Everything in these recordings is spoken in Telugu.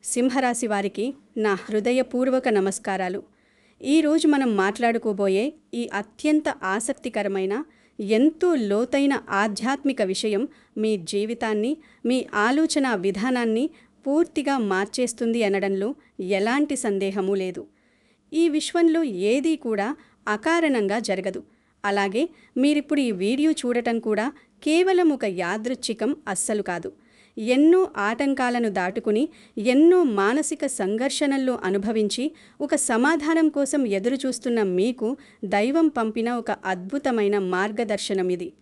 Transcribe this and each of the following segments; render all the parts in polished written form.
సింహరాశి వారికి నా హృదయపూర్వక నమస్కారాలు. ఈరోజు మనం మాట్లాడుకోబోయే ఈ అత్యంత ఆసక్తికరమైన, ఎంతో లోతైన ఆధ్యాత్మిక విషయం మీ జీవితాన్ని, మీ ఆలోచన విధానాన్ని పూర్తిగా మార్చేస్తుంది అనడంలో ఎలాంటి సందేహమూ లేదు. ఈ విశ్వంలో ఏదీ కూడా అకారణంగా జరగదు. అలాగే మీరిప్పుడు ఈ వీడియో చూడటం కూడా కేవలం ఒక యాదృచ్ఛికం అస్సలు కాదు. ఎన్నో ఆటంకాలను దాటుకుని, ఎన్నో మానసిక సంఘర్షణల్లో అనుభవించి, ఒక సమాధానం కోసం ఎదురుచూస్తున్న మీకు దైవం పంపిన ఒక అద్భుతమైన మార్గదర్శనం ఇది.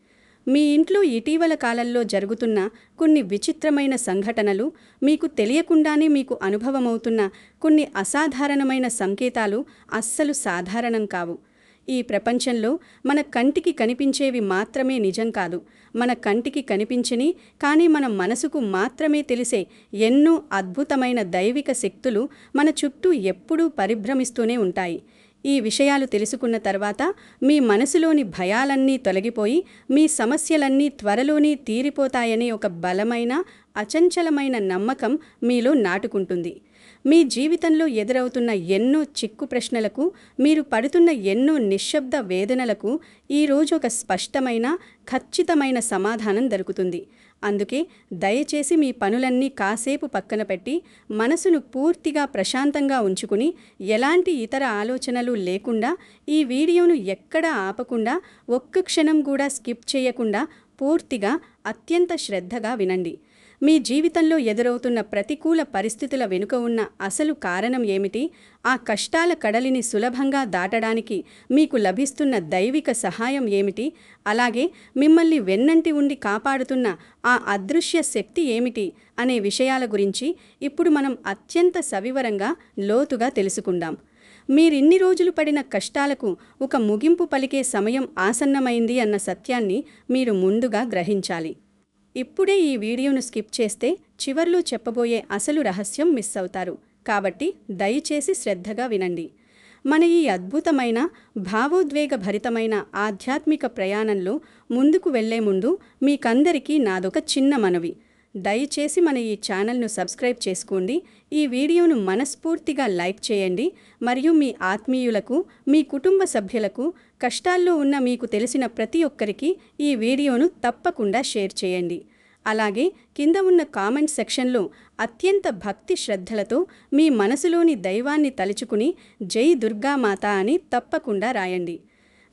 మీ ఇంట్లో ఇటీవల కాలంలో జరుగుతున్న కొన్ని విచిత్రమైన సంఘటనలు, మీకు తెలియకుండానే మీకు అనుభవమవుతున్న కొన్ని అసాధారణమైన సంకేతాలు అస్సలు సాధారణం కావు. ఈ ప్రపంచంలో మన కంటికి కనిపించేవి మాత్రమే నిజం కాదు. మన కంటికి కనిపించని, కానీ మన మనసుకు మాత్రమే తెలిసే ఎన్నో అద్భుతమైన దైవిక శక్తులు మన చుట్టూ ఎప్పుడూ పరిభ్రమిస్తూనే ఉంటాయి. ఈ విషయాలు తెలుసుకున్న తర్వాత మీ మనసులోని భయాలన్నీ తొలగిపోయి, మీ సమస్యలన్నీ త్వరలోనే తీరిపోతాయనే ఒక బలమైన, అచంచలమైన నమ్మకం మీలో నాటుకుంటుంది. మీ జీవితంలో ఎదురవుతున్న ఎన్నో చిక్కు ప్రశ్నలకు, మీరు పడుతున్న ఎన్నో నిశ్శబ్ద వేదనలకు ఈరోజు ఒక స్పష్టమైన, ఖచ్చితమైన సమాధానం దొరుకుతుంది. అందుకే దయచేసి మీ పనులన్నీ కాసేపు పక్కన పెట్టి, మనసును పూర్తిగా ప్రశాంతంగా ఉంచుకుని, ఎలాంటి ఇతర ఆలోచనలు లేకుండా, ఈ వీడియోను ఎక్కడా ఆపకుండా, ఒక్క క్షణం కూడా స్కిప్ చేయకుండా పూర్తిగా, అత్యంత శ్రద్ధగా వినండి. మీ జీవితంలో ఎదురవుతున్న ప్రతికూల పరిస్థితుల వెనుక ఉన్న అసలు కారణం ఏమిటి? ఆ కష్టాల కడలిని సులభంగా దాటడానికి మీకు లభిస్తున్న దైవిక సహాయం ఏమిటి? అలాగే మిమ్మల్ని వెన్నంటి ఉండి కాపాడుతున్న ఆ అదృశ్య శక్తి ఏమిటి అనే విషయాల గురించి ఇప్పుడు మనం అత్యంత సవివరంగా, లోతుగా తెలుసుకుందాం. మీరిన్ని రోజులు పడిన కష్టాలకు ఒక ముగింపు పలికే సమయం ఆసన్నమైంది అన్న సత్యాన్ని మీరు ముందుగా గ్రహించాలి. ఇప్పుడే ఈ వీడియోను స్కిప్ చేస్తే చివర్లో చెప్పబోయే అసలు రహస్యం మిస్ అవుతారు. కాబట్టి దయచేసి శ్రద్ధగా వినండి. మన ఈ అద్భుతమైన, భావోద్వేగ భరితమైన ఆధ్యాత్మిక ప్రయాణంలో ముందుకు వెళ్లే ముందు మీకందరికీ నాదొక చిన్న మనవి. దయచేసి మన ఈ ఛానల్ను సబ్స్క్రైబ్ చేసుకోండి. ఈ వీడియోను మనస్ఫూర్తిగా లైక్ చేయండి. మరియు మీ ఆత్మీయులకు, మీ కుటుంబ సభ్యులకు, కష్టాల్లో ఉన్న మీకు తెలిసిన ప్రతి ఒక్కరికి ఈ వీడియోను తప్పకుండా షేర్ చేయండి. అలాగే కింద ఉన్న కామెంట్ సెక్షన్లో అత్యంత భక్తి శ్రద్ధలతో మీ మనసులోని దైవాన్ని తలుచుకుని జై దుర్గామాత అని తప్పకుండా రాయండి.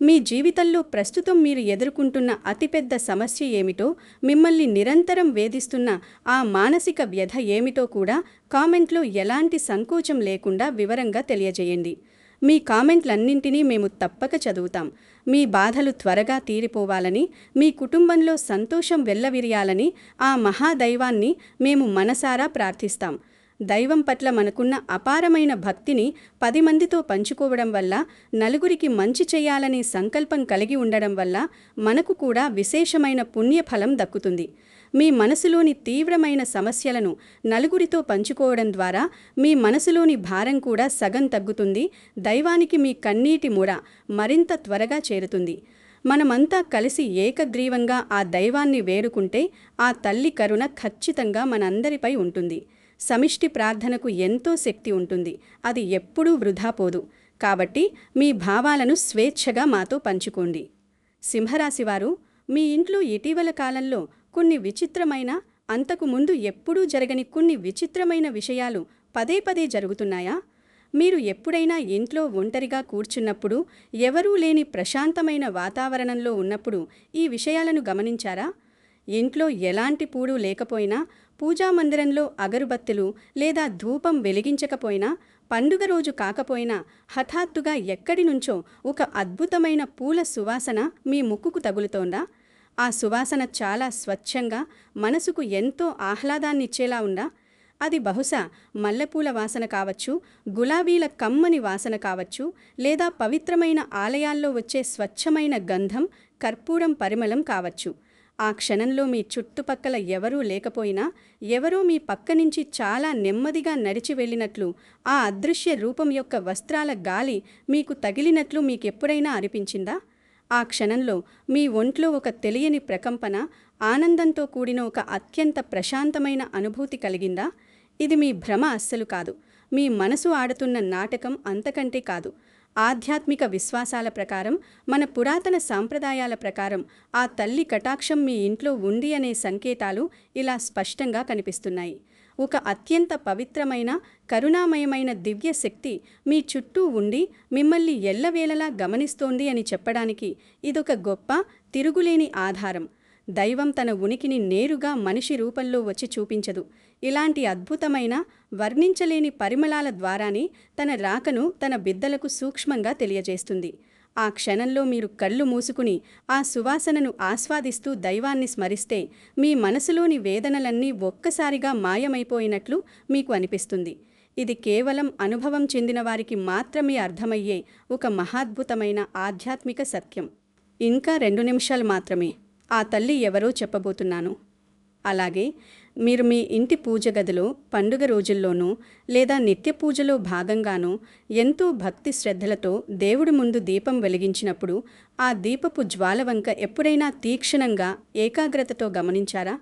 మీ జీవితంలో ప్రస్తుతం మీరు ఎదుర్కొంటున్న అతిపెద్ద సమస్య ఏమిటో, మిమ్మల్ని నిరంతరం వేధిస్తున్న ఆ మానసిక వ్యధ ఏమిటో కూడా కామెంట్లో ఎలాంటి సంకోచం లేకుండా వివరంగా తెలియజేయండి. మీ కామెంట్లన్నింటినీ మేము తప్పక చదువుతాం. మీ బాధలు త్వరగా తీరిపోవాలని, మీ కుటుంబంలో సంతోషం వెల్లవిరియాలని ఆ మహాదైవాన్ని మేము మనసారా ప్రార్థిస్తాం. దైవం పట్ల మనకున్న అపారమైన భక్తిని 10 మందితో పంచుకోవడం వల్ల, నలుగురికి మంచి చేయాలనే సంకల్పం కలిగి ఉండడం వల్ల మనకు కూడా విశేషమైన పుణ్యఫలం దక్కుతుంది. మీ మనసులోని తీవ్రమైన సమస్యలను నలుగురితో పంచుకోవడం ద్వారా మీ మనసులోని భారం కూడా సగం తగ్గుతుంది. దైవానికి మీ కన్నీటి ముర మరింత త్వరగా చేరుతుంది. మనమంతా కలిసి ఏకగ్రీవంగా ఆ దైవాన్ని వేడుకుంటే ఆ తల్లి కరుణ ఖచ్చితంగా మనందరిపై ఉంటుంది. సమిష్టి ప్రార్థనకు ఎంతో శక్తి ఉంటుంది. అది ఎప్పుడూ వృధా పోదు. కాబట్టి మీ భావాలను స్వేచ్ఛగా మాతో పంచుకోండి. సింహరాశివారు, మీ ఇంట్లో ఇటీవల కాలంలో కొన్ని విచిత్రమైన, అంతకు ముందు ఎప్పుడూ జరగని కొన్ని విచిత్రమైన విషయాలు పదే పదే జరుగుతున్నాయా? మీరు ఎప్పుడైనా ఇంట్లో ఒంటరిగా కూర్చున్నప్పుడు, ఎవరూ లేని ప్రశాంతమైన వాతావరణంలో ఉన్నప్పుడు ఈ విషయాలను గమనించారా? ఇంట్లో ఎలాంటి పూడు లేకపోయినా, పూజామందిరంలో అగరుబత్తులు లేదా ధూపం వెలిగించకపోయినా, పండుగ రోజు కాకపోయినా హఠాత్తుగా ఎక్కడి నుంచో ఒక అద్భుతమైన పూల సువాసన మీ ముక్కుకు తగులుతోందా? ఆ సువాసన చాలా స్వచ్ఛంగా, మనసుకు ఎంతో ఆహ్లాదాన్నిచ్చేలా ఉందా? అది బహుశా మల్లెపూల వాసన కావచ్చు, గులాబీల కమ్మని వాసన కావచ్చు, లేదా పవిత్రమైన ఆలయాల్లో వచ్చే స్వచ్ఛమైన గంధం, కర్పూరం పరిమళం కావచ్చు. ఆ క్షణంలో మీ చుట్టుపక్కల ఎవరూ లేకపోయినా, ఎవరో మీ పక్క నుంచి చాలా నెమ్మదిగా నడిచి వెళ్ళినట్లు, ఆ అదృశ్య రూపం యొక్క వస్త్రాల గాలి మీకు తగిలినట్లు మీకెప్పుడైనా అనిపించిందా? ఆ క్షణంలో మీ ఒంట్లో ఒక తెలియని ప్రకంపన, ఆనందంతో కూడిన ఒక అత్యంత ప్రశాంతమైన అనుభూతి కలిగిందా? ఇది మీ భ్రమ అస్సలు కాదు. మీ మనసు ఆడుతున్న నాటకం అంతకంటే కాదు. ఆధ్యాత్మిక విశ్వాసాల ప్రకారం, మన పురాతన సాంప్రదాయాల ప్రకారం ఆ తల్లి కటాక్షం మీ ఇంట్లో ఉంది అనే సంకేతాలు ఇలా స్పష్టంగా కనిపిస్తున్నాయి. ఒక అత్యంత పవిత్రమైన, కరుణామయమైన దివ్య శక్తి మీ చుట్టూ ఉండి మిమ్మల్ని ఎల్లవేళలా గమనిస్తోంది అని చెప్పడానికి ఇదొక గొప్ప, తిరుగులేని ఆధారం. దైవం తన ఉనికిని నేరుగా మనిషి రూపంలో వచ్చి చూపించదు. ఇలాంటి అద్భుతమైన, వర్ణించలేని పరిమళాల ద్వారానే తన రాకను తన బిడ్డలకు సూక్ష్మంగా తెలియజేస్తుంది. ఆ క్షణంలో మీరు కళ్ళు మూసుకుని ఆ సువాసనను ఆస్వాదిస్తూ దైవాన్ని స్మరిస్తే మీ మనసులోని వేదనలన్నీ ఒక్కసారిగా మాయమైపోయినట్లు మీకు అనిపిస్తుంది. ఇది కేవలం అనుభవం చెందిన వారికి మాత్రమే అర్థమయ్యే ఒక మహాద్భుతమైన ఆధ్యాత్మిక సత్యం. ఇంకా 2 నిమిషాలు మాత్రమే. ఆ తల్లి ఎవరో చెప్పబోతున్నాను. అలాగే మీరు మీ ఇంటి పూజ గదిలో పండుగ రోజుల్లోనూ లేదా నిత్య పూజలో భాగంగానూ ఎంతో భక్తి శ్రద్ధలతో దేవుడి ముందు దీపం వెలిగించినప్పుడు ఆ దీపపు జ్వాల వంక ఎప్పుడైనా తీక్షణంగా ఏకాగ్రతతో గమనించారా?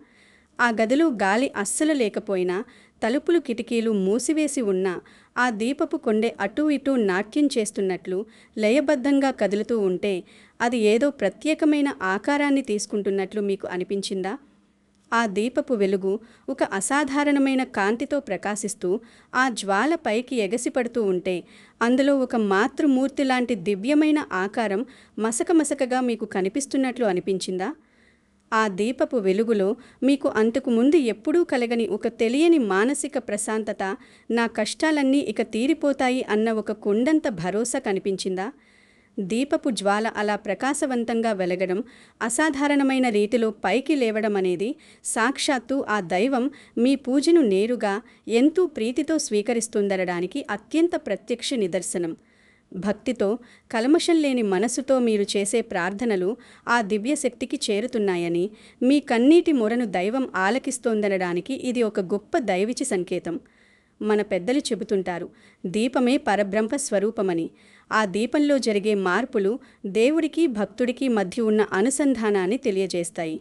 ఆ గదిలో గాలి అస్సలు లేకపోయినా, తలుపులు కిటికీలు మూసివేసి ఉన్నా ఆ దీపపు కొండె అటూ ఇటూ నాట్యం చేస్తున్నట్లు లయబద్ధంగా కదులుతూ ఉంటే అది ఏదో ప్రత్యేకమైన ఆకారాన్ని తీసుకుంటున్నట్లు మీకు అనిపించిందా? ఆ దీపపు వెలుగు ఒక అసాధారణమైన కాంతితో ప్రకాశిస్తూ ఆ జ్వాల పైకి ఎగసిపడుతూ ఉంటే అందులో ఒక మాతృమూర్తి లాంటి దివ్యమైన ఆకారం మసకమసకగా మీకు కనిపిస్తున్నట్లు అనిపించిందా? ఆ దీపపు వెలుగులో మీకు అంతకు ముందు ఎప్పుడూ కలగని ఒక తెలియని మానసిక ప్రశాంతత, నా కష్టాలన్నీ ఇక తీరిపోతాయి అన్న ఒక కొండంత భరోసా కనిపించిందా? దీపపు జ్వాల అలా ప్రకాశవంతంగా వెలగడం, అసాధారణమైన రీతిలో పైకి లేవడం అనేది సాక్షాత్తు ఆ దైవం మీ పూజను నేరుగా, ఎంతో ప్రీతితో స్వీకరిస్తుందనడానికి అత్యంత ప్రత్యక్ష నిదర్శనం. భక్తితో, కల్మషం లేని మనసుతో మీరు చేసే ప్రార్థనలు ఆ దివ్యశక్తికి చేరుతున్నాయని, మీ కన్నీటి మొరను దైవం ఆలకిస్తోందనడానికి ఇది ఒక గొప్ప దైవిచి సంకేతం. మన పెద్దలు చెబుతుంటారు, దీపమే పరబ్రహ్మ స్వరూపమని. ఆ దీపంలో జరిగే మార్పులు దేవుడికి, భక్తుడికి మధ్య ఉన్న అనుసంధానాన్ని తెలియజేస్తాయి.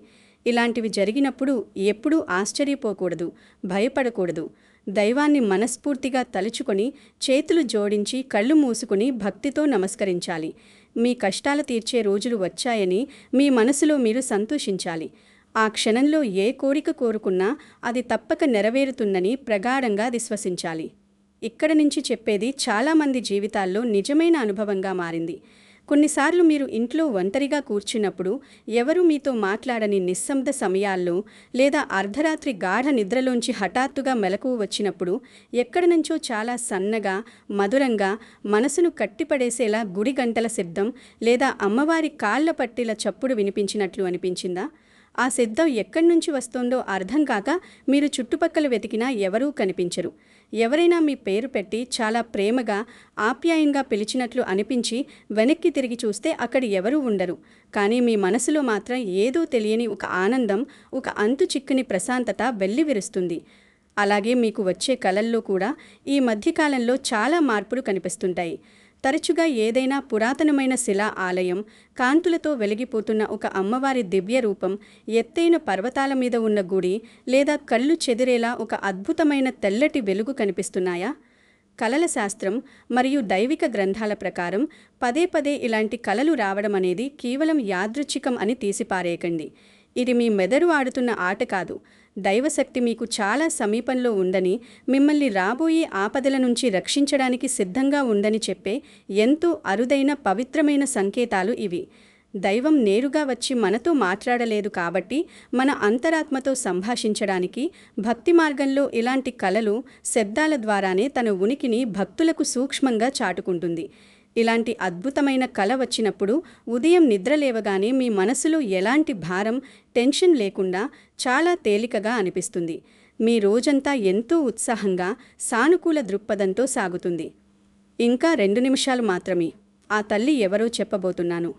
ఇలాంటివి జరిగినప్పుడు ఎప్పుడూ ఆశ్చర్యపోకూడదు, భయపడకూడదు. దైవాన్ని మనస్ఫూర్తిగా తలుచుకొని, చేతులు జోడించి, కళ్ళు మూసుకుని భక్తితో నమస్కరించాలి. మీ కష్టాలు తీర్చే రోజులు వచ్చాయని మీ మనసులో మీరు సంతోషించాలి. ఆ క్షణంలో ఏ కోరిక కోరుకున్నా అది తప్పక నెరవేరుతుందని ప్రగాఢంగా విశ్వసించాలి. ఇక్కడ నుంచి చెప్పేది చాలామంది జీవితాల్లో నిజమైన అనుభవంగా మారింది. కొన్నిసార్లు మీరు ఇంట్లో ఒంటరిగా కూర్చున్నప్పుడు, ఎవరూ మీతో మాట్లాడని నిశ్శబ్ద సమయాల్లో, లేదా అర్ధరాత్రి గాఢ నిద్రలోంచి హఠాత్తుగా మెలకువ వచ్చినప్పుడు, ఎక్కడి నుంచో చాలా సన్నగా, మధురంగా, మనసును కట్టిపడేసేలా గుడి గంటల శబ్దం లేదా అమ్మవారి కాళ్ల పట్టీల చప్పుడు వినిపించినట్లు అనిపించిందా? ఆ శబ్దం ఎక్కడి నుంచి వస్తోందో అర్థం కాక మీరు చుట్టుపక్కల వెతికినా ఎవరూ కనిపించరు. ఎవరైనా మీ పేరు పెట్టి చాలా ప్రేమగా, ఆప్యాయంగా పిలిచినట్లు అనిపించి వెనక్కి తిరిగి చూస్తే అక్కడ ఎవరూ ఉండరు. కానీ మీ మనసులో మాత్రం ఏదో తెలియని ఒక ఆనందం, ఒక అంతు చిక్కని ప్రశాంతత వెల్లివిరుస్తుంది. అలాగే మీకు వచ్చే కలల్లో కూడా ఈ మధ్యకాలంలో చాలా మార్పులు కనిపిస్తుంటాయి. తరచుగా ఏదైనా పురాతనమైన శిలా ఆలయం, కాంతులతో వెలిగిపోతున్న ఒక అమ్మవారి దివ్య రూపం, ఎత్తైన పర్వతాల మీద ఉన్న గుడి, లేదా కళ్ళు చెదిరేలా ఒక అద్భుతమైన తెల్లటి వెలుగు కనిపిస్తున్నాయా? కలల శాస్త్రం మరియు దైవిక గ్రంథాల ప్రకారం పదే పదే ఇలాంటి కలలు రావడం అనేది కేవలం యాదృచ్ఛికం అని తీసిపారేయకండి. ఇది మీ మెదడు ఆడుతున్న ఆట కాదు. దైవశక్తి మీకు చాలా సమీపంలో ఉందని, మిమ్మల్ని రాబోయే ఆపదల నుంచి రక్షించడానికి సిద్ధంగా ఉందని చెప్పే ఎంతో అరుదైన పవిత్రమైన సంకేతాలు ఇవి. దైవం నేరుగా వచ్చి మనతో మాట్లాడలేదు కాబట్టి మన అంతరాత్మతో సంభాషించడానికి భక్తి మార్గంలో ఇలాంటి కలలు, శబ్దాల ద్వారానే తన ఉనికిని భక్తులకు సూక్ష్మంగా చాటుకుంటుంది. ఇలాంటి అద్భుతమైన కల వచ్చినప్పుడు ఉదయం నిద్రలేవగానే మీ మనసులో ఎలాంటి భారం, టెన్షన్ లేకుండా చాలా తేలికగా అనిపిస్తుంది. మీ రోజంతా ఎంతో ఉత్సాహంగా, సానుకూల దృక్పథంతో సాగుతుంది. ఇంకా 2 నిమిషాలు మాత్రమే. ఆ తల్లి ఎవరో చెప్పబోతున్నాను.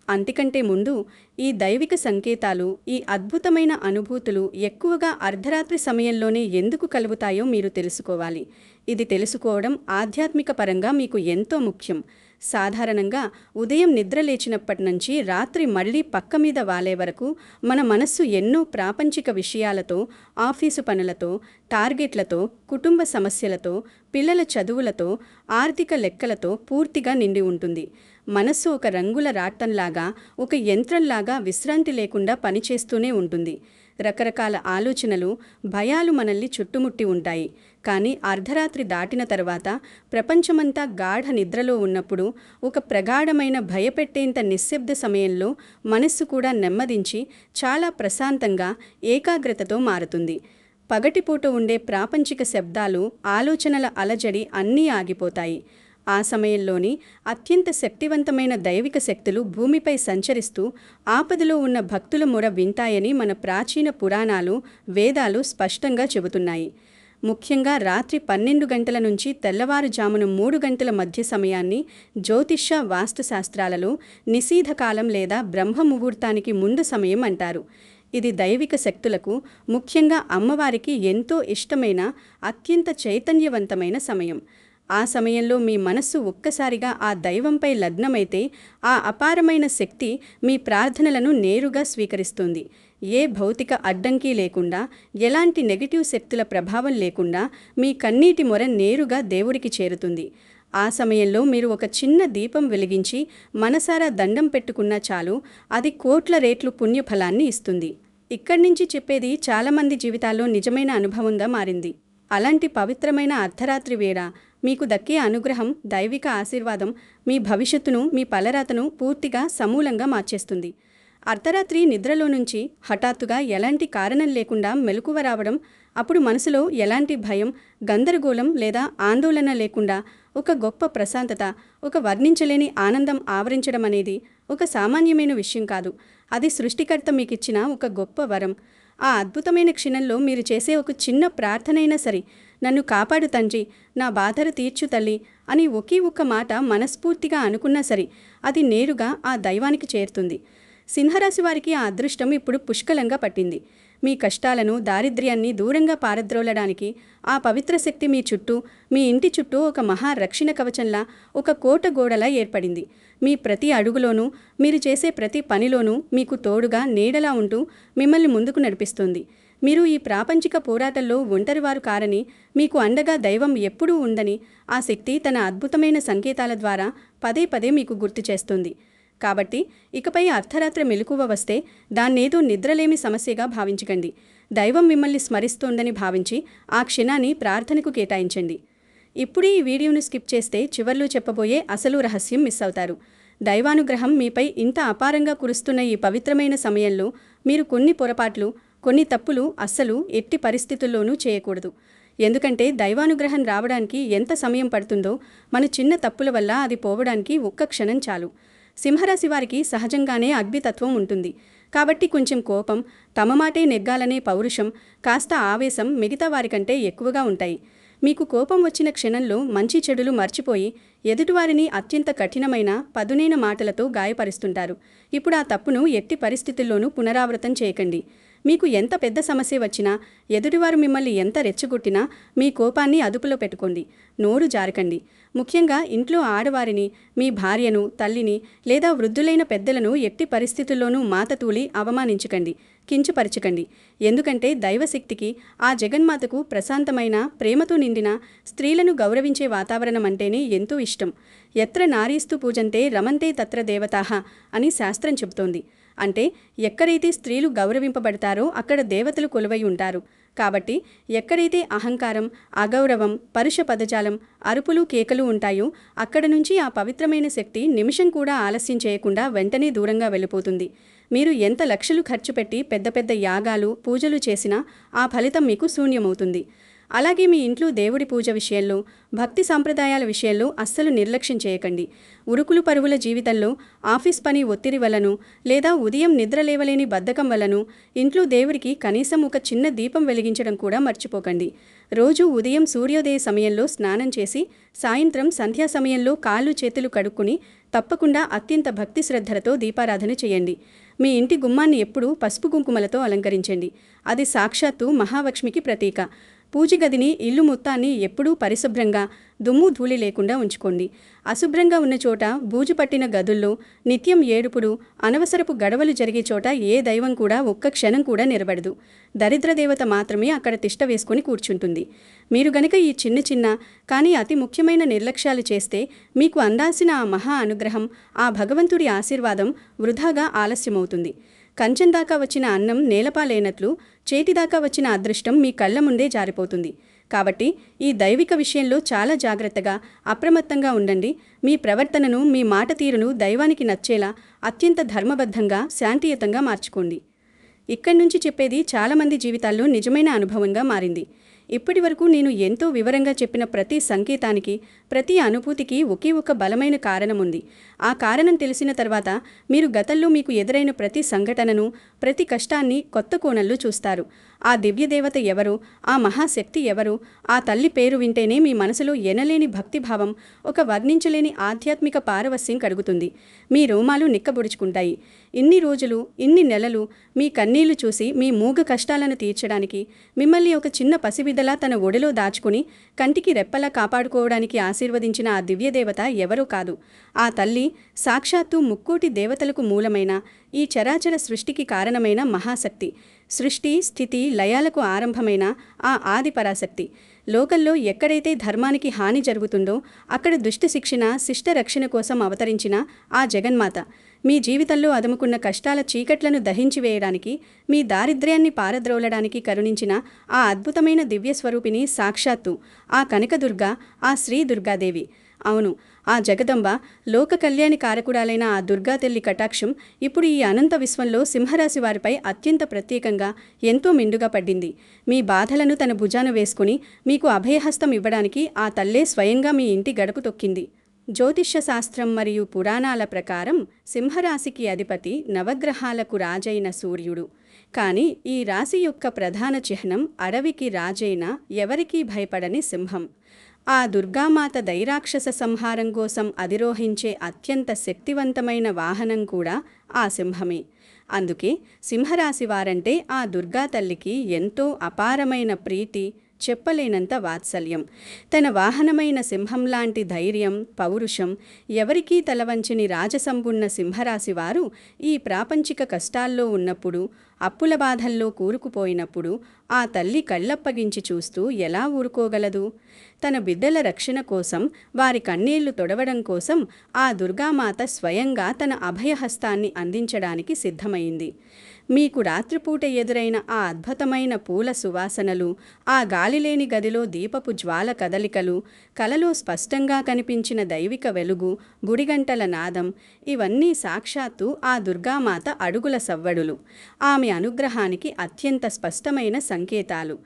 అంతకంటే ముందు ఈ దైవిక సంకేతాలు, ఈ అద్భుతమైన అనుభూతులు ఎక్కువగా అర్ధరాత్రి సమయంలోనే ఎందుకు కలుగుతాయో మీరు తెలుసుకోవాలి. ఇది తెలుసుకోవడం ఆధ్యాత్మిక పరంగా మీకు ఎంతో ముఖ్యం. సాధారణంగా ఉదయం నిద్ర లేచినప్పటి నుంచి రాత్రి మళ్ళీ పక్క మీద వాలే వరకు మన మనస్సు ఎన్నో ప్రాపంచిక విషయాలతో, ఆఫీసు పనులతో, టార్గెట్లతో, కుటుంబ సమస్యలతో, పిల్లల చదువులతో, ఆర్థిక లెక్కలతో పూర్తిగా నిండి ఉంటుంది. మనస్సు ఒక రంగుల రాట్టంలాగా, ఒక యంత్రంలాగా విశ్రాంతి లేకుండా పనిచేస్తూనే ఉంటుంది. రకరకాల ఆలోచనలు, భయాలు మనల్ని చుట్టుముట్టి ఉంటాయి. కానీ అర్ధరాత్రి దాటిన తర్వాత ప్రపంచమంతా గాఢ నిద్రలో ఉన్నప్పుడు, ఒక ప్రగాఢమైన భయపెట్టేంత నిశ్శబ్ద సమయంలో మనస్సు కూడా నెమ్మదించి చాలా ప్రశాంతంగా, ఏకాగ్రతతో మారుతుంది. పగటిపూట ఉండే ప్రాపంచిక శబ్దాలు, ఆలోచనల అలజడి అన్నీ ఆగిపోతాయి. ఆ సమయంలోని అత్యంత శక్తివంతమైన దైవిక శక్తులు భూమిపై సంచరిస్తూ ఆపదలో ఉన్న భక్తుల మొర వింటాయని మన ప్రాచీన పురాణాలు, వేదాలు స్పష్టంగా చెబుతున్నాయి. ముఖ్యంగా రాత్రి 12 గంటల నుంచి తెల్లవారుజామున 3 గంటల మధ్య సమయాన్ని జ్యోతిష్య వాస్తుశాస్త్రాలలో నిశీధకాలం లేదా బ్రహ్మ ముహూర్తానికి ముందు సమయం అంటారు. ఇది దైవిక శక్తులకు, ముఖ్యంగా అమ్మవారికి ఎంతో ఇష్టమైన, అత్యంత చైతన్యవంతమైన సమయం. ఆ సమయంలో మీ మనస్సు ఒక్కసారిగా ఆ దైవంపై లగ్నమైతే ఆ అపారమైన శక్తి మీ ప్రార్థనలను నేరుగా స్వీకరిస్తుంది. ఏ భౌతిక అడ్డంకి లేకుండా, ఎలాంటి నెగటివ్ శక్తుల ప్రభావం లేకుండా మీ కన్నీటి మొర నేరుగా దేవుడికి చేరుతుంది. ఆ సమయంలో మీరు ఒక చిన్న దీపం వెలిగించి మనసారా దండం పెట్టుకున్నా చాలు, అది కోట్ల రేట్లు పుణ్యఫలాన్ని ఇస్తుంది. ఇక్కడి నుంచి చెప్పేది చాలామంది జీవితాల్లో నిజమైన అనుభవంగా మారింది. అలాంటి పవిత్రమైన అర్ధరాత్రి వేళ మీకు దక్కే అనుగ్రహం, దైవిక ఆశీర్వాదం మీ భవిష్యత్తును, మీ పలరాతను పూర్తిగా సమూలంగా మార్చేస్తుంది. అర్ధరాత్రి నిద్రలో నుంచి హఠాత్తుగా ఎలాంటి కారణం లేకుండా మెలకువ రావడం, అప్పుడు మనసులో ఎలాంటి భయం, గందరగోళం లేదా ఆందోళన లేకుండా ఒక గొప్ప ప్రశాంతత, ఒక వర్ణించలేని ఆనందం ఆవరించడం అనేది ఒక సామాన్యమైన విషయం కాదు. అది సృష్టికర్త మీకిచ్చిన ఒక గొప్ప వరం. ఆ అద్భుతమైన క్షణంలో మీరు చేసే ఒక చిన్న ప్రార్థనైనా సరే, నన్ను కాపాడు తండ్రి, నా బాధలు తీర్చు తల్లి అని ఒకే ఒక్క మాట మనస్ఫూర్తిగా అనుకున్నా సరే, అది నేరుగా ఆ దైవానికి చేరుతుంది. సింహరాశి వారికి ఆ అదృష్టం ఇప్పుడు పుష్కలంగా పట్టింది. మీ కష్టాలను, దారిద్ర్యాన్ని దూరంగా పారద్రోలడానికి ఆ పవిత్ర శక్తి మీ చుట్టూ, మీ ఇంటి చుట్టూ ఒక మహా రక్షణ కవచంలా, ఒక కోట గోడలా ఏర్పడింది. మీ ప్రతి అడుగులోనూ, మీరు చేసే ప్రతి పనిలోనూ మీకు తోడుగా, నీడలా ఉంటూ మిమ్మల్ని ముందుకు నడిపిస్తుంది. మీరు ఈ ప్రాపంచిక పోరాటంలో ఒంటరివారు కారని, మీకు అండగా దైవం ఎప్పుడూ ఉందని ఆ శక్తి తన అద్భుతమైన సంకేతాల ద్వారా పదే పదే మీకు గుర్తు చేస్తుంది. కాబట్టి ఇకపై అర్ధరాత్రి మెలకువ వస్తే దాన్నేదో నిద్రలేమి సమస్యగా భావించకండి. దైవం మిమ్మల్ని స్మరిస్తోందని భావించి ఆ క్షణాన్ని ప్రార్థనకు కేటాయించండి. ఇప్పుడే ఈ వీడియోను స్కిప్ చేస్తే చివర్లో చెప్పబోయే అసలు రహస్యం మిస్ అవుతారు. దైవానుగ్రహం మీపై ఇంత అపారంగా కురుస్తున్న ఈ పవిత్రమైన సమయంలో మీరు కొన్ని పొరపాట్లు, కొన్ని తప్పులు అస్సలు ఎట్టి పరిస్థితుల్లోనూ చేయకూడదు. ఎందుకంటే దైవానుగ్రహం రావడానికి ఎంత సమయం పడుతుందో, మన చిన్న తప్పుల వల్ల అది పోవడానికి ఒక్క క్షణం చాలు. సింహరాశి వారికి సహజంగానే అగ్నితత్వం ఉంటుంది. కాబట్టి కొంచెం కోపం, తమ మాటే నెగ్గాలనే పౌరుషం, కాస్త ఆవేశం మిగతా వారికంటే ఎక్కువగా ఉంటాయి. మీకు కోపం వచ్చిన క్షణంలో మంచి చెడులు మర్చిపోయి ఎదుటివారిని అత్యంత కఠినమైన, పదునైన మాటలతో గాయపరుస్తుంటారు. ఇప్పుడు ఆ తప్పును ఎట్టి పరిస్థితుల్లోనూ పునరావృతం చేయకండి. మీకు ఎంత పెద్ద సమస్య వచ్చినా, ఎదుటివారు మిమ్మల్ని ఎంత రెచ్చగొట్టినా మీ కోపాన్ని అదుపులో పెట్టుకోండి. నోరు జారకండి. ముఖ్యంగా ఇంట్లో ఆడవారిని, మీ భార్యను, తల్లిని లేదా వృద్ధులైన పెద్దలను ఎట్టి పరిస్థితుల్లోనూ మాతతూలి అవమానించకండి, కించపరచకండి. ఎందుకంటే దైవశక్తికి, ఆ జగన్మాతకు ప్రశాంతమైన, ప్రేమతో నిండిన, స్త్రీలను గౌరవించే వాతావరణం అంటేనే ఎంతో ఇష్టం. ఎత్ర నారీస్తు పూజంతే రమంతే తత్ర దేవతాః అని శాస్త్రం చెబుతోంది. అంటే ఎక్కడైతే స్త్రీలు గౌరవింపబడతారో అక్కడ దేవతలు కొలువై ఉంటారు. కాబట్టి ఎక్కడైతే అహంకారం, అగౌరవం, పరుష పదజాలం, అరుపులు, కేకలు ఉంటాయో అక్కడ నుంచి ఆ పవిత్రమైన శక్తి నిమిషం కూడా ఆలస్యం చేయకుండా వెంటనే దూరంగా వెళ్ళిపోతుంది. మీరు ఎంత లక్షలు ఖర్చు పెట్టి పెద్ద పెద్ద యాగాలు, పూజలు చేసినా ఆ ఫలితం మీకు శూన్యమవుతుంది. అలాగే మీ ఇంట్లో దేవుడి పూజ విషయంలో, భక్తి సాంప్రదాయాల విషయంలో అస్సలు నిర్లక్ష్యం చేయకండి. ఉరుకులు పరుగుల జీవితంలో, ఆఫీస్ పని ఒత్తిడి వలన లేదా ఉదయం నిద్ర లేవలేని బద్ధకం వలన ఇంట్లో దేవుడికి కనీసం ఒక చిన్న దీపం వెలిగించడం కూడా మర్చిపోకండి. రోజు ఉదయం సూర్యోదయ సమయంలో స్నానం చేసి, సాయంత్రం సంధ్యా సమయంలో కాళ్ళు చేతులు కడుక్కుని తప్పకుండా అత్యంత భక్తి శ్రద్ధలతో దీపారాధన చేయండి. మీ ఇంటి గుమ్మాన్ని ఎప్పుడూ పసుపు కుంకుమలతో అలంకరించండి. అది సాక్షాత్తు మహాలక్ష్మికి ప్రతీక. పూజ గదిని, ఇల్లు మొత్తాన్ని ఎప్పుడూ పరిశుభ్రంగా, దుమ్ము ధూళి లేకుండా ఉంచుకోండి. అశుభ్రంగా ఉన్న చోట, బూజు పట్టిన గదుల్లో, నిత్యం ఏడుపుడు, అనవసరపు గడవలు జరిగే చోట ఏ దైవం కూడా ఒక్క క్షణం కూడా నిలబడదు. దరిద్ర దేవత మాత్రమే అక్కడ తిష్ట వేసుకొని కూర్చుంటుంది. మీరు గనక ఈ చిన్న చిన్న కానీ అతి ముఖ్యమైన నిర్లక్ష్యాలు చేస్తే మీకు అందాల్సిన ఆ మహా అనుగ్రహం, ఆ భగవంతుడి ఆశీర్వాదం వృధాగా ఆలస్యమవుతుంది. కంచం దాకా వచ్చిన అన్నం నేలపాలైనట్లు చేతిదాకా వచ్చిన అదృష్టం మీ కళ్ల ముందే జారిపోతుంది. కాబట్టి ఈ దైవిక విషయంలో చాలా జాగ్రత్తగా, అప్రమత్తంగా ఉండండి. మీ ప్రవర్తనను, మీ మాట తీరును దైవానికి నచ్చేలా అత్యంత ధర్మబద్ధంగా, శాంతియుతంగా మార్చుకోండి. ఇక్కడి నుంచి చెప్పేది చాలామంది జీవితాల్లో నిజమైన అనుభవంగా మారింది. ఇప్పటి వరకు నేను ఎంతో వివరంగా చెప్పిన ప్రతి సంకేతానికి, ప్రతి అనుభూతికి ఒకే ఒక బలమైన కారణం ఉంది. ఆ కారణం తెలిసిన తర్వాత మీరు గతంలో మీకు ఎదురైన ప్రతి సంఘటనను, ప్రతి కష్టాన్ని కొత్త కోణంలో చూస్తారు. ఆ దివ్యదేవత ఎవరో, ఆ మహాశక్తి ఎవరో, ఆ తల్లి పేరు వింటేనే మీ మనసులో ఎనలేని భక్తిభావం, ఒక వర్ణించలేని ఆధ్యాత్మిక పారవస్యం కలుగుతుంది. మీ రోమాలు నిక్కబొడుచుకుంటాయి. ఇన్ని రోజులు, ఇన్ని నెలలు మీ కన్నీళ్లు చూసి మీ మూగ కష్టాలను తీర్చడానికి, మిమ్మల్ని ఒక చిన్న పసిబిడ్డలా తన ఒడిలో దాచుకుని కంటికి రెప్పలా కాపాడుకోవడానికి ఆశీర్వదించిన ఆ దివ్యదేవత ఎవరో కాదు. ఆ తల్లి సాక్షాత్తు ముక్కోటి దేవతలకు మూలమైన, ఈ చరాచర సృష్టికి కారణమైన మహాశక్తి. సృష్టి, స్థితి, లయాలకు ఆరంభమైన ఆ ఆది పరాశక్తి. లోకంలో ఎక్కడైతే ధర్మానికి హాని జరుగుతుందో అక్కడ దుష్ట శిక్షణ, శిష్ట రక్షణ కోసం అవతరించిన ఆ జగన్మాత. మీ జీవితంలో అదుముకున్న కష్టాల చీకట్లను దహించివేయడానికి, మీ దారిద్ర్యాన్ని పారద్రోలడానికి కరుణించిన ఆ అద్భుతమైన దివ్యస్వరూపిణి సాక్షాత్తు ఆ కనకదుర్గ, ఆ శ్రీ దుర్గాదేవి. అవును, ఆ జగదంబ, లోక కళ్యాణి కారకుడాలైన ఆ దుర్గాతల్లి కటాక్షం ఇప్పుడు ఈ అనంత విశ్వంలో సింహరాశి వారిపై అత్యంత ప్రత్యేకంగా, ఎంతో మెండుగా పడ్డింది. మీ బాధలను తన భుజాన వేసుకుని మీకు అభయహస్తం ఇవ్వడానికి ఆ తల్లే స్వయంగా మీ ఇంటి గడపు తొక్కింది. జ్యోతిష్య శాస్త్రం మరియు పురాణాల ప్రకారం సింహరాశికి అధిపతి నవగ్రహాలకు రాజైన సూర్యుడు. కానీ ఈ రాశి యొక్క ప్రధాన చిహ్నం అడవికి రాజైన, ఎవరికీ భయపడని సింహం. ఆ దుర్గామాత దైరాక్షస సంహారం కోసం అధిరోహించే అత్యంత శక్తివంతమైన వాహనం కూడా ఆ సింహమే. అందుకే సింహరాశి వారంటే ఆ దుర్గా తల్లికి ఎంతో అపారమైన ప్రీతి, చెప్పలేనంత వాత్సల్యం. తన వాహనమైన సింహంలాంటి ధైర్యం, పౌరుషం, ఎవరికీ తలవంచని రాజసంపున్న సింహరాశి వారు ఈ ప్రాపంచిక కష్టాల్లో ఉన్నప్పుడు, అప్పుల బాధల్లో కూరుకుపోయినప్పుడు ఆ తల్లి కళ్ళప్పగించి చూస్తూ ఎలా ఊరుకోగలదు? తన బిడ్డల రక్షణ కోసం, వారి కన్నీళ్లు తొడవడం కోసం ఆ దుర్గామాత స్వయంగా తన అభయహస్తాన్ని అందించడానికి సిద్ధమైంది. మీకు రాత్రిపూట ఎదురైన ఆ అద్భుతమైన పూల సువాసనలు, ఆ గాలిలేని గదిలో దీపపు జ్వాల కదలికలు, కలలో స్పష్టంగా కనిపించిన దైవిక వెలుగు, గుడిగంటల నాదం, ఇవన్నీ సాక్షాత్తు ఆ దుర్గామాత అడుగుల సవ్వడులు, ఆమె అనుగ్రహానికి అత్యంత స్పష్టమైన సంకేతాలు.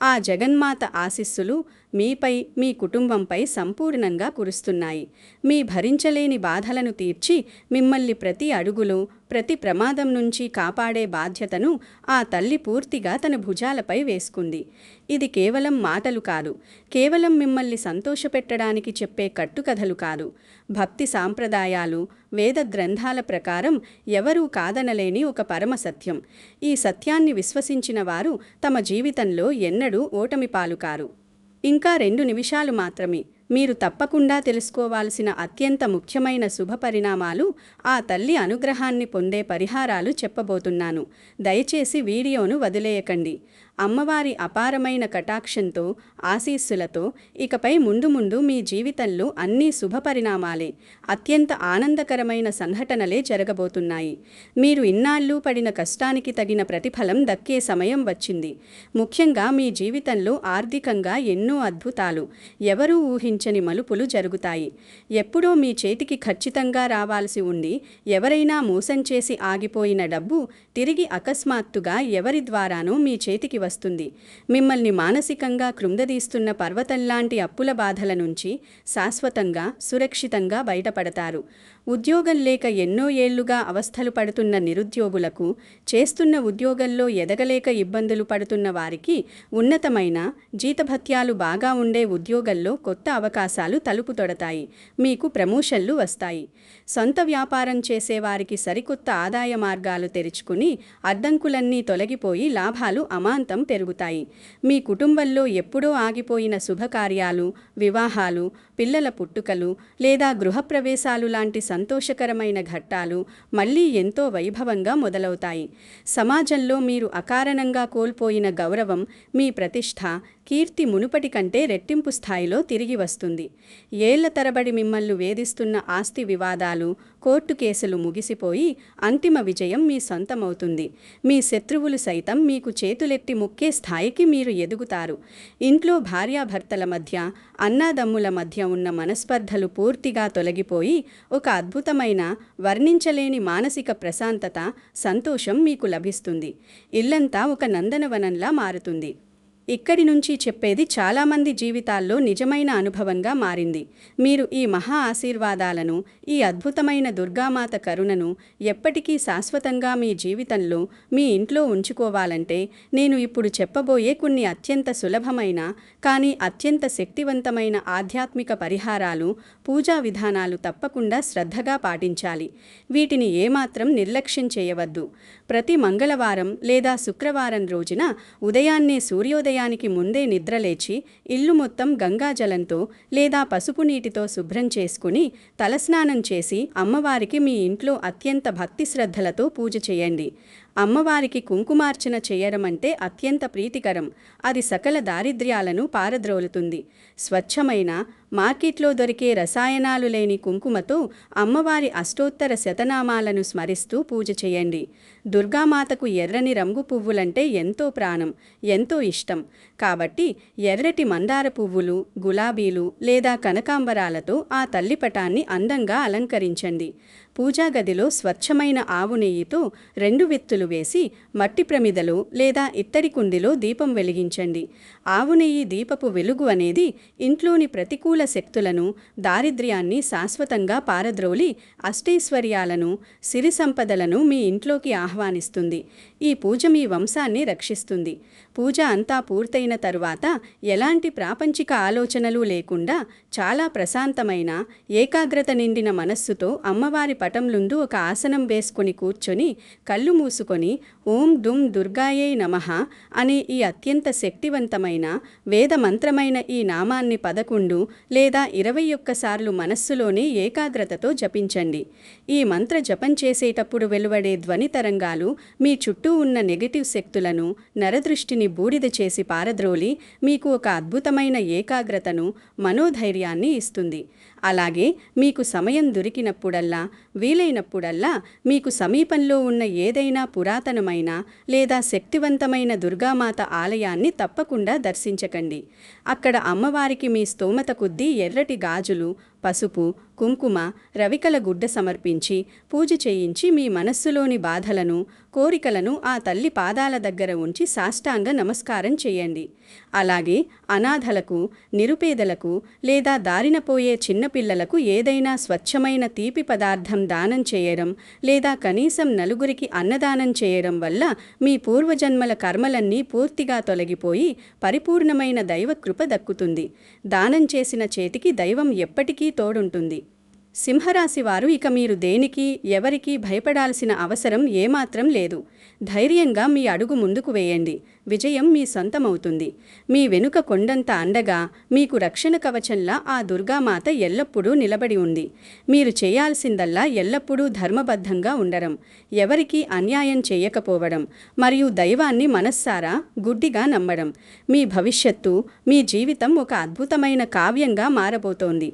ఆ జగన్మాత ఆశీస్సులు మీపై, మీ కుటుంబంపై సంపూర్ణంగా కురుస్తున్నాయి. మీ భరించలేని బాధలను తీర్చి మిమ్మల్ని ప్రతి అడుగులో, ప్రతి ప్రమాదం నుంచి కాపాడే బాధ్యతను ఆ తల్లి పూర్తిగా తన భుజాలపై వేసుకుంది. ఇది కేవలం మాటలు కాదు, కేవలం మిమ్మల్ని సంతోషపెట్టడానికి చెప్పే కట్టుకథలు కాదు. భక్తి సాంప్రదాయాలు, వేద గ్రంథాల ప్రకారం ఎవరూ కాదనలేని ఒక పరమ సత్యం. ఈ సత్యాన్ని విశ్వసించిన వారు తమ జీవితంలో ఎన్నడూ ఓటమి పాలుకారు. ఇంకా 2 నిమిషాలు మాత్రమే. మీరు తప్పకుండా తెలుసుకోవాల్సిన అత్యంత ముఖ్యమైన శుభ పరిణామాలు, ఆ తల్లి అనుగ్రహాన్ని పొందే పరిహారాలు చెప్పబోతున్నాను. దయచేసి వీడియోను వదిలేయకండి. అమ్మవారి అపారమైన కటాక్షంతో, ఆశీస్సులతో ఇకపై ముందు ముందు మీ జీవితంలో అన్నీ శుభ పరిణామాలే, అత్యంత ఆనందకరమైన సంఘటనలే జరగబోతున్నాయి. మీరు ఇన్నాళ్ళు పడిన కష్టానికి తగిన ప్రతిఫలం దక్కే సమయం వచ్చింది. ముఖ్యంగా మీ జీవితంలో ఆర్థికంగా ఎన్నో అద్భుతాలు, ఎవరూ ఊహించని మలుపులు జరుగుతాయి. ఎప్పుడో మీ చేతికి ఖచ్చితంగా రావాల్సి ఉండి ఎవరైనా మోసం చేసి ఆగిపోయిన డబ్బు తిరిగి అకస్మాత్తుగా ఎవరి ద్వారానో మీ చేతికి వస్తుంది. మిమ్మల్ని మానసికంగా కృంగదీస్తున్న పర్వతంలాంటి అప్పుల బాధల నుంచి శాశ్వతంగా, సురక్షితంగా బయటపడతారు. ఉద్యోగం లేక ఎన్నో ఏళ్లుగా అవస్థలు పడుతున్న నిరుద్యోగులకు, చేస్తున్న ఉద్యోగంలో ఎదగలేక ఇబ్బందులు పడుతున్న వారికి ఉన్నతమైన జీతభత్యాలు బాగా ఉండే ఉద్యోగంలో కొత్త అవకాశాలు తలుపు తొడతాయి. మీకు ప్రమోషన్లు వస్తాయి. సొంత వ్యాపారం చేసేవారికి సరికొత్త ఆదాయ మార్గాలు తెరుచుకుని అడ్డంకులన్నీ తొలగిపోయి లాభాలు అమాంతం పెరుగుతాయి. మీ కుటుంబంలో ఎప్పుడో ఆగిపోయిన శుభకార్యాలు, వివాహాలు, పిల్లల పుట్టుకలు లేదా గృహప్రవేశాలు లాంటి సంతోషకరమైన ఘట్టాలు మళ్లీ ఎంతో వైభవంగా మొదలవుతాయి. సమాజంలో మీరు అకారణంగా కోల్పోయిన గౌరవం, మీ ప్రతిష్ఠ, కీర్తి మునుపటి కంటే రెట్టింపు స్థాయిలో తిరిగి వస్తుంది. ఏళ్ల తరబడి మిమ్మల్ని వేధిస్తున్న ఆస్తి వివాదాలు, కోర్టు కేసులు ముగిసిపోయి అంతిమ విజయం మీ సొంతమవుతుంది. మీ శత్రువులు సైతం మీకు చేతులెత్తి మొక్కే స్థాయికి మీరు ఎదుగుతారు. ఇంట్లో భార్యాభర్తల మధ్య, అన్నాదమ్ముల మధ్య ఉన్న మనస్పర్ధలు పూర్తిగా తొలగిపోయి ఒక అద్భుతమైన, వర్ణించలేని మానసిక ప్రశాంతత, సంతోషం మీకు లభిస్తుంది. ఇల్లంతా ఒక నందనవనంలా మారుతుంది. ఇక్కడి నుంచి చెప్పేది చాలామంది జీవితాల్లో నిజమైన అనుభవంగా మారింది. మీరు ఈ మహా ఆశీర్వాదాలను, ఈ అద్భుతమైన దుర్గామాత కరుణను ఎప్పటికీ శాశ్వతంగా మీ జీవితంలో, మీ ఇంట్లో ఉంచుకోవాలంటే నేను ఇప్పుడు చెప్పబోయే కొన్ని అత్యంత సులభమైన కానీ అత్యంత శక్తివంతమైన ఆధ్యాత్మిక పరిహారాలు, పూజా విధానాలు తప్పకుండా శ్రద్ధగా పాటించాలి. వీటిని ఏమాత్రం నిర్లక్ష్యం చేయవద్దు. ప్రతి మంగళవారం లేదా శుక్రవారం రోజున ఉదయాన్నే సూర్యోదయానికి ముందే నిద్రలేచి ఇల్లు మొత్తం గంగాజలంతో లేదా పసుపు నీటితో శుభ్రం చేసుకుని తలస్నానం చేసి అమ్మవారికి మీ ఇంట్లో అత్యంత భక్తి శ్రద్ధలతో పూజ చేయండి. అమ్మవారికి కుంకుమార్చన చేయడం అంటే అత్యంత ప్రీతికరం. అది సకల దారిద్ర్యాలను పారద్రోలుతుంది. స్వచ్ఛమైన, మార్కెట్లో దొరికే రసాయనాలు లేని కుంకుమతో అమ్మవారి అష్టోత్తర శతనామాలను స్మరిస్తూ పూజ చేయండి. దుర్గామాతకు ఎర్రని రంగు పువ్వులంటే ఎంతో ప్రాణం, ఎంతో ఇష్టం. కాబట్టి ఎర్రటి మందార పువ్వులు, గులాబీలు లేదా కనకాంబరాలతో ఆ తల్లిపటాన్ని అందంగా అలంకరించండి. పూజా గదిలో స్వచ్ఛమైన ఆవు నెయ్యితో 2 విత్తులు వేసి మట్టి ప్రమిదలో లేదా ఇత్తడి కుందిలో దీపం వెలిగించండి. ఆవు నెయ్యి దీపపు వెలుగు అనేది ఇంట్లోని ప్రతికూల శక్తులను, దారిద్ర్యాన్ని శాశ్వతంగా పారద్రోలి అష్టైశ్వర్యాలను, సిరి సంపదలను మీ ఇంట్లోకి ఆహ్వానిస్తుంది. ఈ పూజ మీ వంశాన్ని రక్షిస్తుంది. పూజ అంతా పూర్తయిన తరువాత ఎలాంటి ప్రాపంచిక ఆలోచనలు లేకుండా చాలా ప్రశాంతమైన, ఏకాగ్రత నిండిన మనస్సుతో అమ్మవారి పటం ముందు ఒక ఆసనం వేసుకొని కూర్చొని కళ్ళు మూసుకొని ఓం దుం దుర్గాయై నమః అనే ఈ అత్యంత శక్తివంతమైన, వేదమంత్రమైన ఈ నామాన్ని 11 లేదా 21 సార్లు మనస్సులోనే ఏకాగ్రతతో జపించండి. ఈ మంత్ర జపం చేసేటప్పుడు వెలువడే ధ్వని తరంగాలు మీ చుట్టూ ఉన్న నెగటివ్ శక్తులను, నరదృష్టిని బూడిద చేసి పారద్రోలి మీకు ఒక అద్భుతమైన ఏకాగ్రతను, మనోధైర్యాన్ని ఇస్తుంది. అలాగే మీకు సమయం దొరికినప్పుడల్లా, వీలైనప్పుడల్లా మీకు సమీపంలో ఉన్న ఏదైనా పురాతనమైన లేదా శక్తివంతమైన దుర్గామాత ఆలయాన్ని తప్పకుండా దర్శించకండి. అక్కడ అమ్మవారికి మీ స్తోమత కొద్దీ ఎర్రటి గాజులు, పసుపు, కుంకుమ, రవికల గుడ్డ సమర్పించి పూజ చేయించి మీ మనస్సులోని బాధలను, కోరికలను ఆ తల్లి పాదాల దగ్గర ఉంచి సాష్టాంగ నమస్కారం చేయండి. అలాగే అనాథలకు, నిరుపేదలకు లేదా దారిన పోయే చిన్నపిల్లలకు ఏదైనా స్వచ్ఛమైన తీపి పదార్థం దానం చేయడం లేదా కనీసం నలుగురికి అన్నదానం చేయడం వల్ల మీ పూర్వజన్మల కర్మలన్నీ పూర్తిగా తొలగిపోయి పరిపూర్ణమైన దైవకృప దక్కుతుంది. దానం చేసిన చేతికి దైవం ఎప్పటికీ తోడుంటుంది. సింహరాశి వారు ఇక మీరు దేనికి, ఎవరికీ భయపడాల్సిన అవసరం ఏమాత్రం లేదు. ధైర్యంగా మీ అడుగు ముందుకు వేయండి. విజయం మీ సొంతమవుతుంది. మీ వెనుక కొండంత అండగా, మీకు రక్షణ కవచంలా ఆ దుర్గామాత ఎల్లప్పుడూ నిలబడి ఉంది. మీరు చేయాల్సిందల్లా ఎల్లప్పుడూ ధర్మబద్ధంగా ఉండడం, ఎవరికీ అన్యాయం చేయకపోవడం మరియు దైవాన్ని మనస్సారా, గుడ్డిగా నమ్మడం. మీ భవిష్యత్తు, మీ జీవితం ఒక అద్భుతమైన కావ్యంగా మారబోతోంది.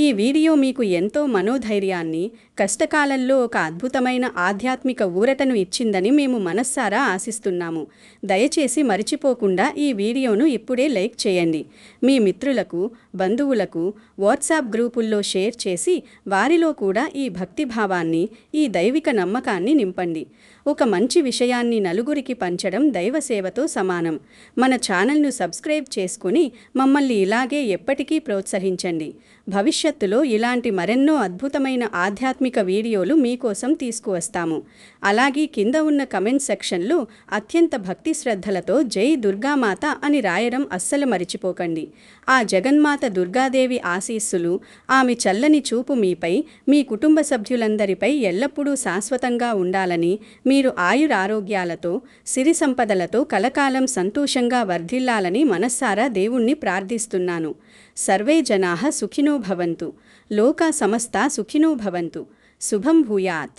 ఈ వీడియో మీకు ఎంతో మనోధైర్యాన్ని, కష్టకాలంలో ఒక అద్భుతమైన ఆధ్యాత్మిక ఊరటను ఇచ్చిందని మేము మనస్సారా ఆశిస్తున్నాము. దయచేసి మరిచిపోకుండా ఈ వీడియోను ఇప్పుడే లైక్ చేయండి. మీ మిత్రులకు, బంధువులకు వాట్సాప్ గ్రూపుల్లో షేర్ చేసి వారిలో కూడా ఈ భక్తిభావాన్ని, ఈ దైవిక నమ్మకాన్ని నింపండి. ఒక మంచి విషయాన్ని నలుగురికి పంచడం దైవసేవతో సమానం. మన ఛానల్ను సబ్స్క్రైబ్ చేసుకుని మమ్మల్ని ఇలాగే ఎప్పటికీ ప్రోత్సహించండి. భవిష్యత్తులో ఇలాంటి మరెన్నో అద్భుతమైన ఆధ్యాత్మిక వీడియోలు మీకోసం తీసుకువస్తాము. అలాగే కింద ఉన్న కమెంట్ సెక్షన్లో అత్యంత భక్తి శ్రద్ధలతో జై దుర్గామాత అని రాయడం అస్సలు మరిచిపోకండి. ఆ జగన్మాత దుర్గాదేవి ఆశీస్సులు, ఆమె చల్లని చూపు మీపై, మీ కుటుంబ సభ్యులందరిపై ఎల్లప్పుడూ శాశ్వతంగా ఉండాలని, మీరు ఆయురారోగ్యాలతో, సిరి సంపదలతో కలకాలం సంతోషంగా వర్ధిల్లాలని మనస్సారా దేవుణ్ణి ప్రార్థిస్తున్నాను. సర్వే జనాః సుఖినో భవంతు. లోకా సమస్తా సుఖినో భవంతు. శుభం భూయాత్.